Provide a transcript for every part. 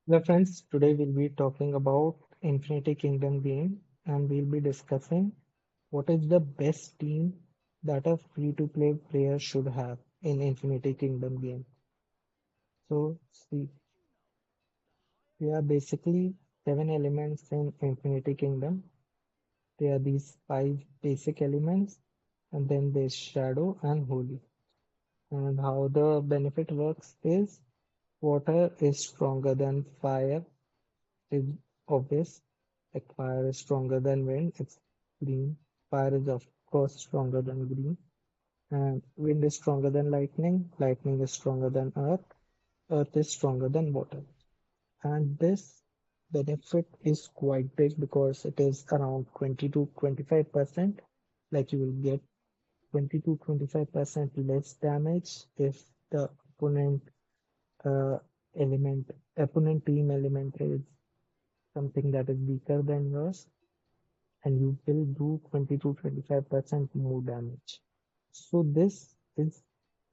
Hello friends, today we'll be talking about Infinity Kingdom game and we'll be discussing what is the best team that a free-to-play player should have in Infinity Kingdom game. So see, there are basically seven elements in Infinity Kingdom. There are these five basic elements and then there's Shadow and Holy. And how the benefit works is water is stronger than fire is obvious. Like fire is stronger than wind, it's green. Fire is of course stronger than green. And wind is stronger than lightning. Lightning is stronger than earth. Earth is stronger than water. And this benefit is quite big because it is around 20 to 25%. Like you will get 20 to 25% less damage if the opponent uh, opponent team element is something that is weaker than yours, and you will do 20 to 25% more damage. So this is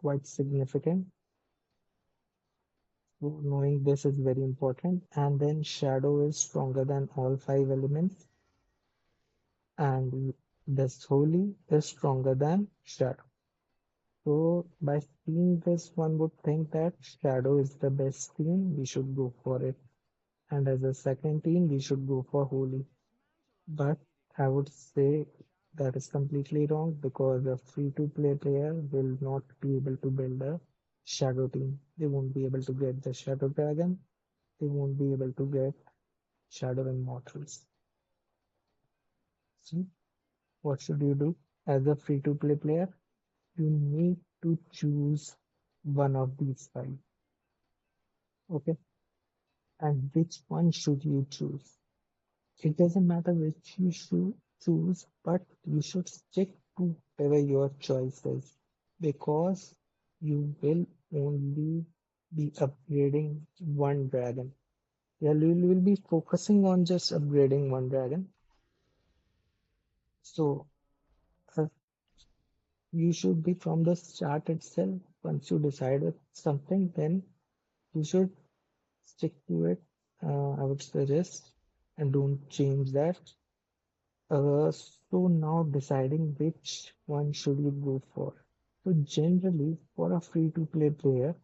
quite significant. So knowing this is very important. And then Shadow is stronger than all five elements, and this Holy is stronger than Shadow. So by seeing this, one would think that Shadow is the best team, we should go for it. And as a second team, we should go for Holy. But I would say that is completely wrong because a free-to-play player will not be able to build a shadow team. They won't be able to get the Shadow Dragon. They won't be able to get Shadow Immortals. So, what should you do as a free-to-play player? You need to choose one of these five. Okay, and which one should you choose? It doesn't matter which you should choose, but you should stick to whatever your choice is because you will only be upgrading one dragon. Yeah, you will be focusing on just upgrading one dragon. So uh, you should be from the start itself. Once you decide on something, then you should stick to it. I would suggest, and don't change that. So now deciding which one should you go for. So generally for a free-to-play player,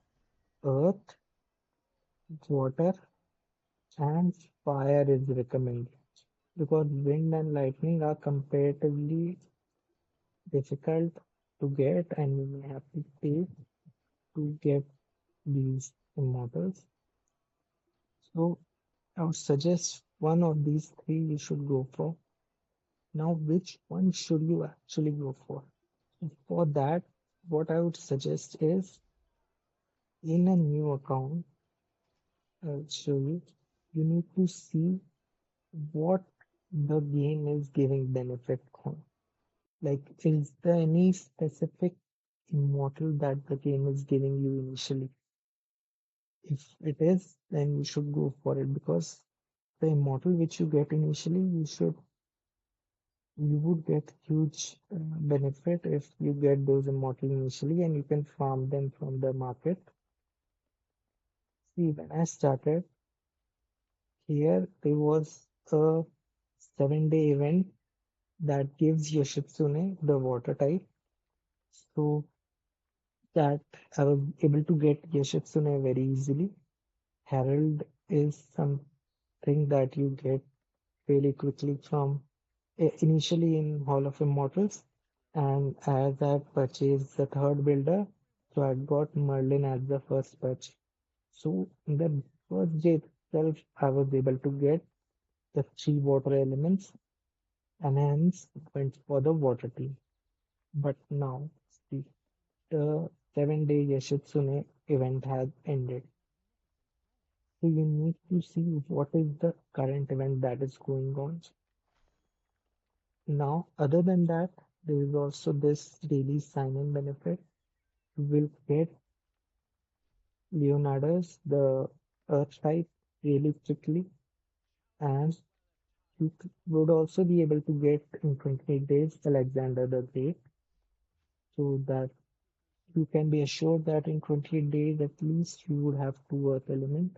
earth, water, and fire is recommended because wind and lightning are comparatively difficult to get and you may have to pay to get these immortals. So I would suggest one of these three you should go for. Now, which one should you actually go for? For that, what I would suggest is in a new account, I'll show you, you need to see what the game is giving benefit on. Like, is there any specific immortal that the game is giving you initially? If it is, then you should go for it because the immortal which you get initially, you would get huge benefit if you get those immortal initially and you can farm them from the market. See, when I started here, there was a 7-day event that gives Yoshitsune the water type, so that I was able to get Yoshitsune very easily. Herald is something that you get really quickly from initially in Hall of Immortals, and as I purchased the third builder, so I got Merlin as the first purchase. So in the first day itself, I was able to get the three water elements and hence went for the water team. But now see, the 7-day Yoshitsune event has ended. So you need to see what is the current event that is going on. Now, other than that, there is also this daily sign-in benefit. You will get Leonardo's, the Earth type, really quickly, and you would also be able to get in 28 days Alexander the Great, so that you can be assured that in 28 days at least you would have two Earth element.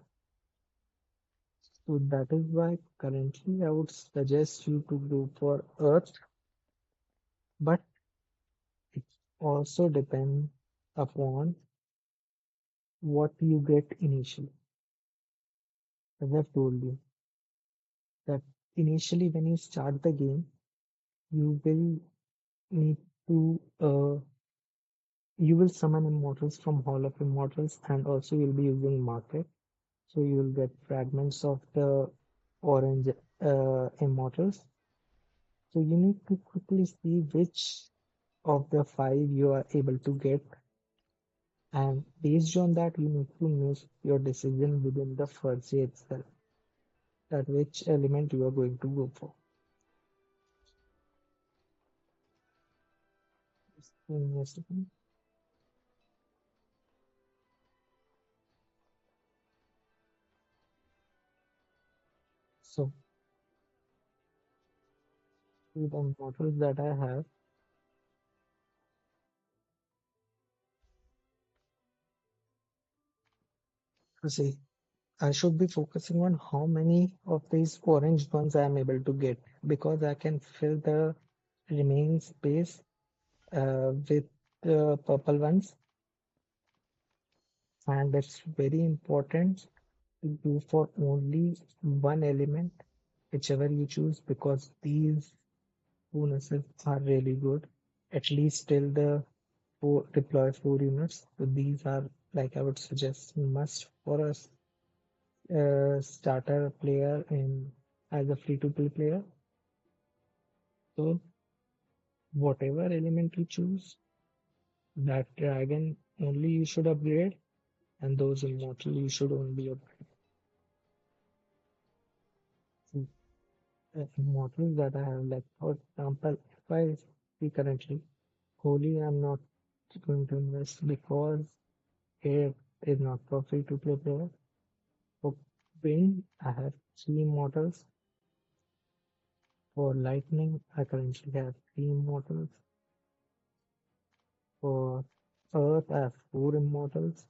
So that is why currently I would suggest you to go for Earth, but it also depends upon what you get initially. As I've told you, that initially when you start the game, you will need to you will summon immortals from Hall of Immortals, and also you'll be using market. So you will get fragments of the orange immortals. So you need to quickly see which of the five you are able to get, and based on that you need to make your decision within the first day itself, that which element you are going to go for. Just give me a second. So the immortals that I have, to see, I should be focusing on how many of these orange ones I am able to get, because I can fill the remaining space with the purple ones, and it's very important to go for only one element, whichever you choose, because these bonuses are really good. At least till the deploy 4 units. So these are, like, I would suggest must for a starter player in as a free to play player. So whatever element you choose, that dragon only you should upgrade, and those immortal you should only upgrade. So, immortals that I have, like for example, if I see currently, Holy I'm not going to invest because it is not for free to play player. For wind, I have three immortals. For lightning, I currently have three immortals. For earth, I have four immortals.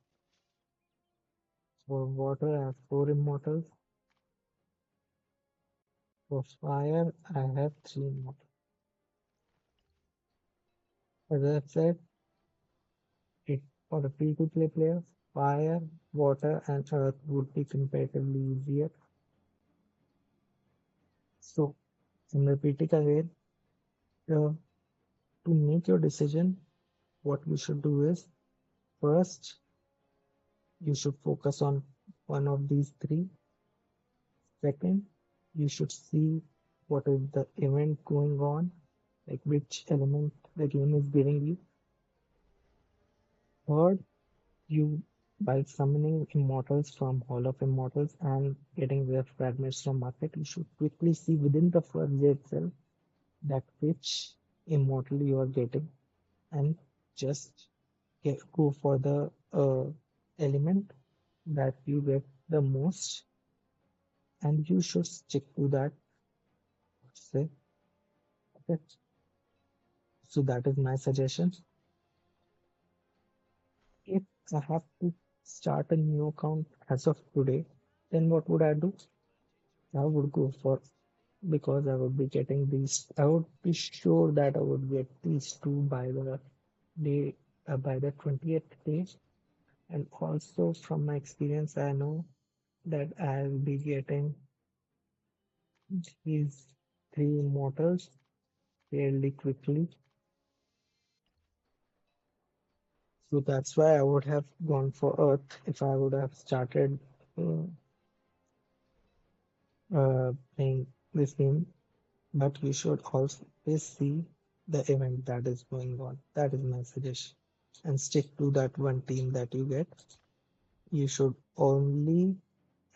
For water, I have four immortals. For fire, I have three immortals. As I said, it for the free to play players, fire, water, and earth would be comparatively easier. So, I'm repeating again, uh, to make your decision, what you should do is first, you should focus on one of these three. Second, you should see what is the event going on, like which element the game is giving you. Third, you by summoning immortals from Hall of Immortals and getting their fragments from market, you should quickly see within the first day itself that which immortal you are getting, and just go for the element that you get the most, and you should stick to that. Say, okay. So that is my suggestion. If I have to start a new account as of today, then what would I do? I would go for, because I would be getting these. I would be sure that I would get these two by the day, by the 20th day. And also from my experience, I know that I'll be getting these three immortals fairly quickly. So that's why I would have gone for Earth if I would have started uh, playing this game. But you should always see the event that is going on. That is my suggestion. And stick to that one team that you get. You should only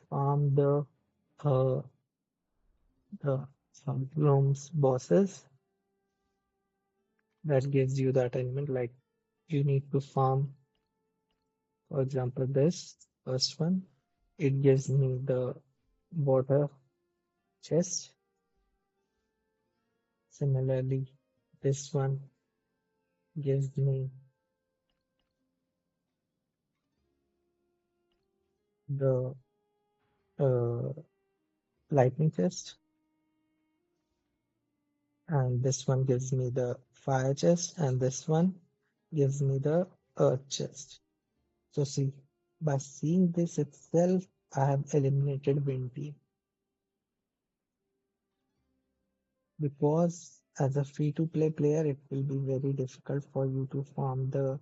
farm uh, the rooms bosses that gives you that element. Like you need to farm, for example, this first one. It gives me the water chest. Similarly, this one gives me the lightning chest, and this one gives me the fire chest, and this one gives me the earth chest. So see, by seeing this itself, I have eliminated wind team because as a free-to-play player, it will be very difficult for you to farm the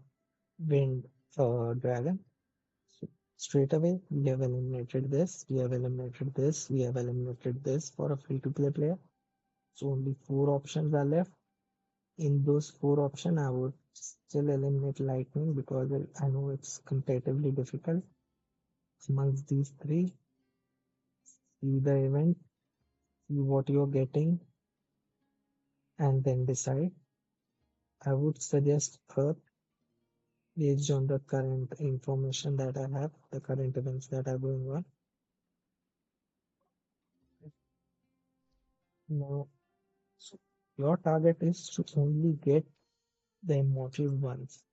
wind dragon. So straight away, we have eliminated this, we have eliminated this, we have eliminated this for a free-to-play player. So only four options are left. In those four options, I would still eliminate lightning because I know it's comparatively difficult. Amongst these three, see the event, see what you're getting, and then decide. I would suggest Earth based on the current information that I have, the current events that are going on. Now, so your target is to only get the immortal ones.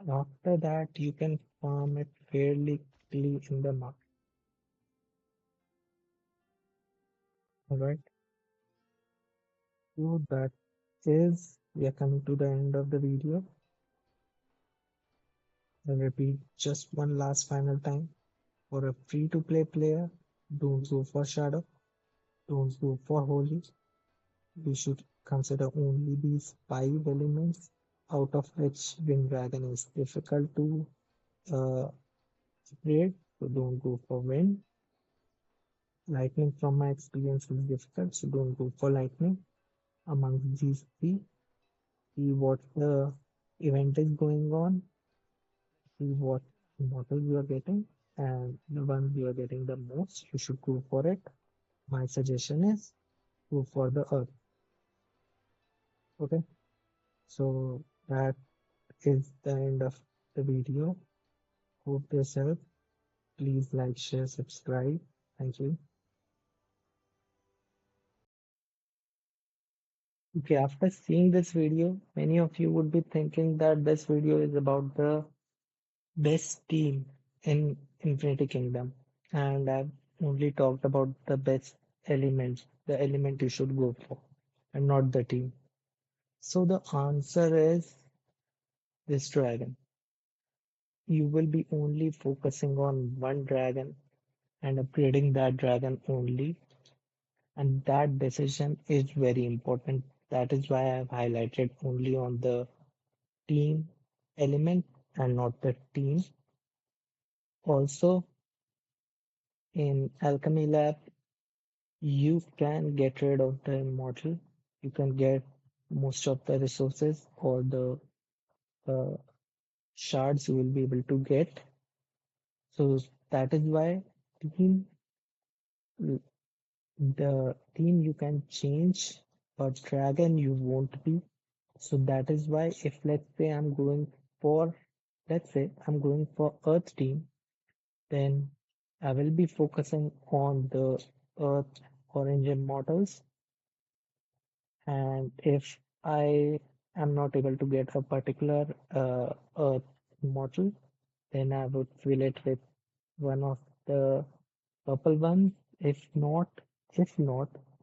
After that, you can farm it fairly quickly in the market. Alright, so that is, we are coming to the end of the video. I'll repeat just one last final time. For a free to play player, don't go for Shadow, don't go for Holy. We should consider only these five elements, out of which Wind Dragon is difficult to uh, upgrade. So don't go for Wind. Lightning, from my experience, is difficult, so don't go for Lightning. Among these three, see what the event is going on, see what model you are getting, and the one you are getting the most, you should go for it. My suggestion is go for the Earth. Okay, so that is the end of the video. Hope this helped. Please like, share, subscribe. Thank you. Okay, after seeing this video, many of you would be thinking that this video is about the best team in Infinity Kingdom, and I've only talked about the best elements, the element you should go for, and not the team. So the answer is this dragon. You will be only focusing on one dragon and upgrading that dragon only, and that decision is very important. That is why I've highlighted only on the team element and not the team. Also, in Alchemy Lab, you can get rid of the immortal. You can get most of the resources or the uh, shards you will be able to get. So that is why team, the team you can change, but dragon you won't be. So that is why if let's say for, let's say I'm going for Earth team, then I will be focusing on the Earth orange models. And if I am not able to get a particular Earth model, then I would fill it with one of the purple ones. If not,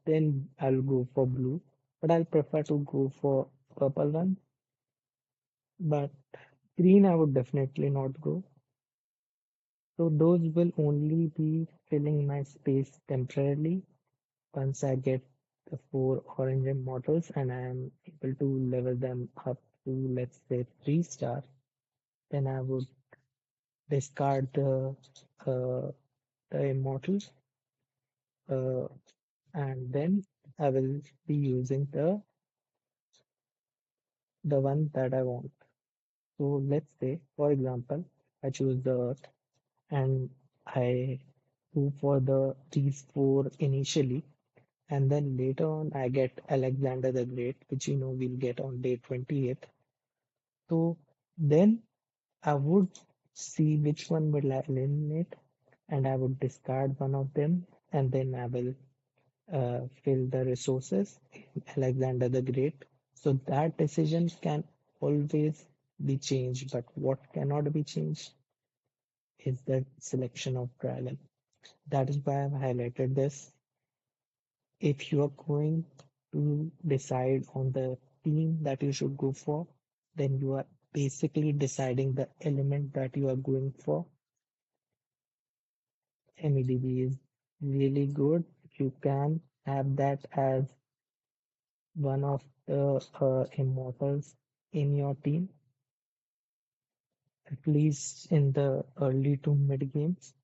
then I'll go for blue. But I'll prefer to go for purple one. But green, I would definitely not go. So those will only be filling my space temporarily. Once I get the four orange models and I am able to level them up to, let's say, 3 star, then I would discard uh, the immortals, uh, and then I will be using the one that I want. So let's say, for example, I choose the Earth and I go for these four initially, and then later on I get Alexander the Great, which we'll get on day 28th. So then I would see which one will I eliminate, and I would discard one of them, and then I will fill the resources in Alexander the Great. So that decision can always be changed, but what cannot be changed is the selection of dragon. That is why I've highlighted this. If you are going to decide on the team that you should go for, then you are basically deciding the element that you are going for. MEDB is really good. You can have that as one of the immortals in your team, at least in the early to mid games.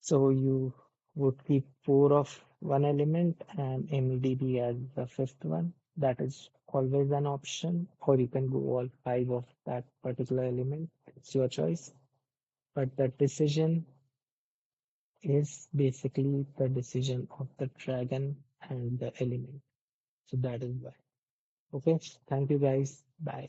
So you would keep four of one element and MEDB as the fifth one. That is always an option, or you can go all five of that particular element. It's your choice. But the decision is basically the decision of the dragon and the element. So that is why. Okay, thank you guys. Bye.